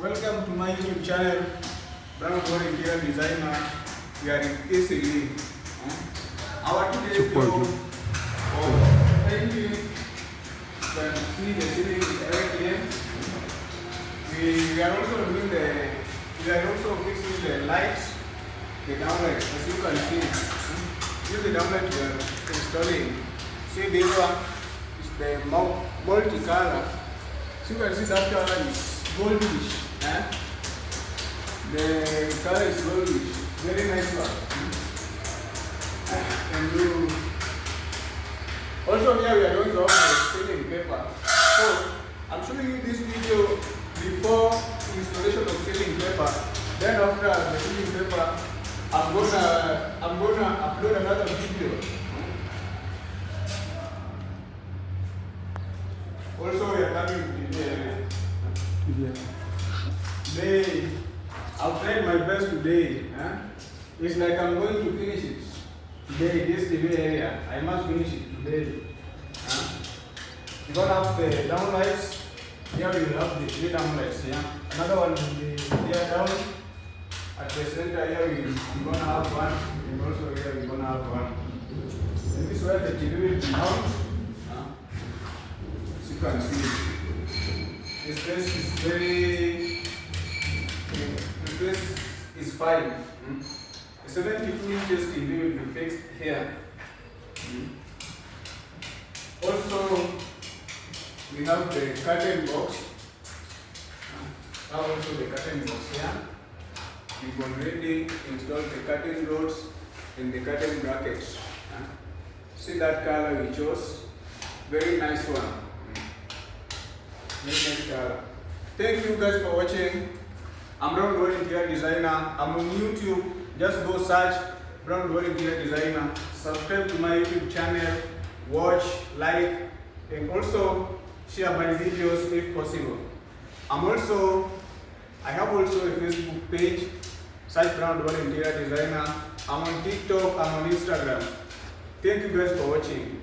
Welcome to my YouTube channel, Brown Interior Designer. We are in Eastleigh. Our today's video for painting. You can see the ceiling is very clear. We are also fixing the lights, the downlights, as you can see. This is the downlight we are installing. See this one is the multi-color. So you can see that color is goldish. The color is goldish. Very nice one. And you also here we are going to have the ceiling paper. So I'm showing you this video before installation of ceiling paper. Then after the ceiling paper, I'm gonna upload another video. Also we are coming today. I've tried my best today. It's like I'm going to finish it today. This TV area, I must finish it today. You don't have the downlights. Here we will have the three downlights. Another one will be here down at the center. Here we're gonna have one, and also here we're gonna have one. And this is where the TV will be mounted. As you can see, this place is very. The place is fine. The 72 inches TV will be fixed here. Also, we have the curtain box. Also the curtain box here. We've already installed the curtain rods and the curtain brackets. See that color we chose? Very nice one. Very nice color. Thank you guys for watching. I'm Brown Interior Designer. I'm on YouTube. Just go search Brown Interior Designer. Subscribe to my YouTube channel. Watch, like, and also share my videos if possible. I have also a Facebook page. Search Brown Interior Designer. I'm on TikTok. I'm on Instagram. Thank you guys for watching.